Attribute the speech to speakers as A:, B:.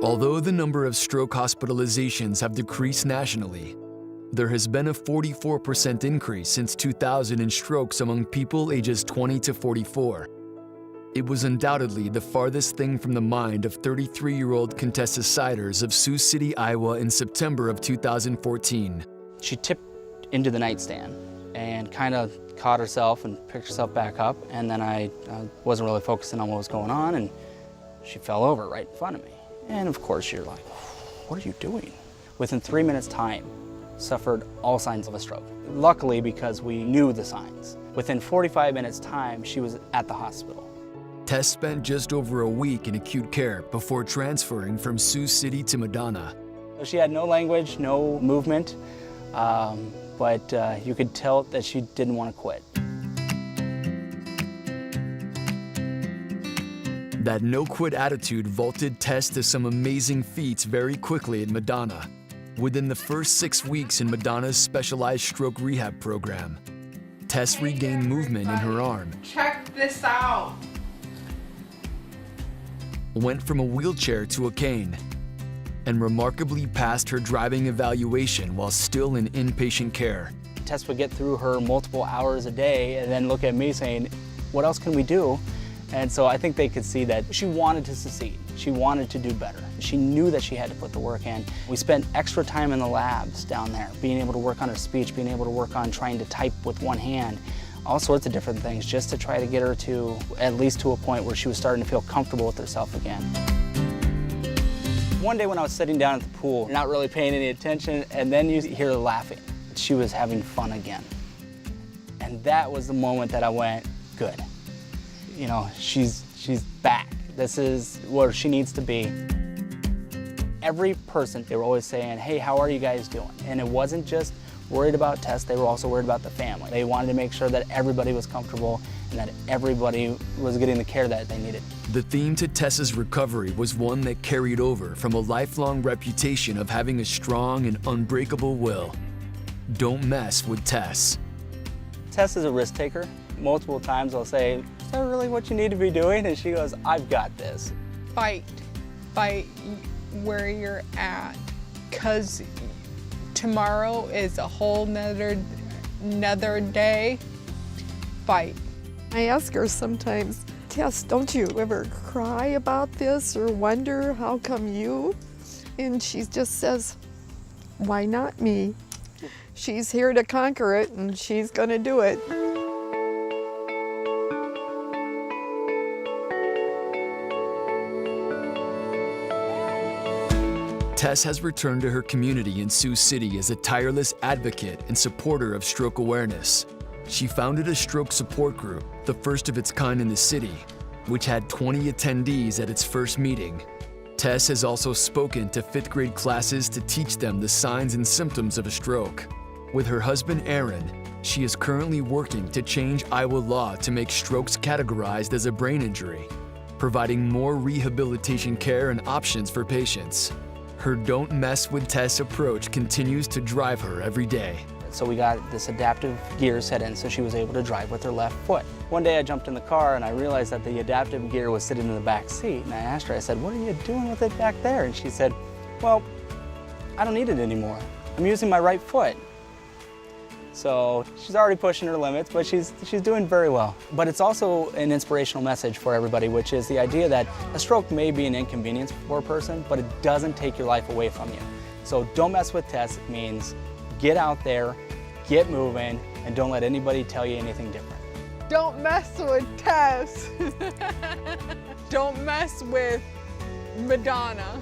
A: Although the number of stroke hospitalizations have decreased nationally, there has been a 44% increase since 2000 in strokes among people ages 20 to 44. It was undoubtedly the farthest thing from the mind of 33-year-old Contessa Siders of Sioux City, Iowa in September of 2014.
B: She tipped into the nightstand and kind of caught herself and picked herself back up, and then I wasn't really focusing on what was going on, and she fell over right in front of me. And of course you're like, what are you doing? Within 3 minutes time, suffered all signs of a stroke. Luckily, because we knew the signs. Within 45 minutes time, she was at the hospital.
A: Tess spent just over a week in acute care before transferring from Sioux City to Madonna.
B: She had no language, no movement, but you could tell that she didn't want to quit.
A: That no-quit attitude vaulted Tess to some amazing feats very quickly at Madonna. Within the first 6 weeks in Madonna's specialized stroke rehab program, Tess regained movement in her arm.
C: Check this out.
A: Went from a wheelchair to a cane, and remarkably passed her driving evaluation while still in inpatient care.
B: Tess would get through her multiple hours a day and then look at me saying, what else can we do? And so I think they could see that she wanted to succeed. She wanted to do better. She knew that she had to put the work in. We spent extra time in the labs down there, being able to work on her speech, being able to work on trying to type with one hand, all sorts of different things just to try to get her to at least to a point where she was starting to feel comfortable with herself again. One day when I was sitting down at the pool, not really paying any attention, and then you hear her laughing. She was having fun again. And that was the moment that I went, good. You know, she's back. This is where she needs to be. Every person, they were always saying, hey, how are you guys doing? And it wasn't just worried about Tess, they were also worried about the family. They wanted to make sure that everybody was comfortable and that everybody was getting the care that they needed.
A: The theme to Tess's recovery was one that carried over from a lifelong reputation of having a strong and unbreakable will. Don't mess with Tess.
B: Tess is a risk taker. Multiple times I'll say, is that really what you need to be doing? And she goes, I've got this.
C: Fight where you're at, because tomorrow is a whole nother day. Fight.
D: I ask her sometimes, Tess, don't you ever cry about this or wonder how come you? And she just says, why not me? She's here to conquer it and she's gonna do it.
A: Tess has returned to her community in Sioux City as a tireless advocate and supporter of stroke awareness. She founded a stroke support group, the first of its kind in the city, which had 20 attendees at its first meeting. Tess has also spoken to 5th grade classes to teach them the signs and symptoms of a stroke. With her husband, Aaron, she is currently working to change Iowa law to make strokes categorized as a brain injury, providing more rehabilitation care and options for patients. Her don't mess with Tess approach continues to drive her every day.
B: So we got this adaptive gear set in so she was able to drive with her left foot. One day I jumped in the car and I realized that the adaptive gear was sitting in the back seat. And I asked her, I said, what are you doing with it back there? And she said, well, I don't need it anymore. I'm using my right foot. So she's already pushing her limits, but she's doing very well. But it's also an inspirational message for everybody, which is the idea that a stroke may be an inconvenience for a person, but it doesn't take your life away from you. So don't mess with Tess. It means get out there, get moving, and don't let anybody tell you anything different.
C: Don't mess with Tess. Don't mess with Madonna.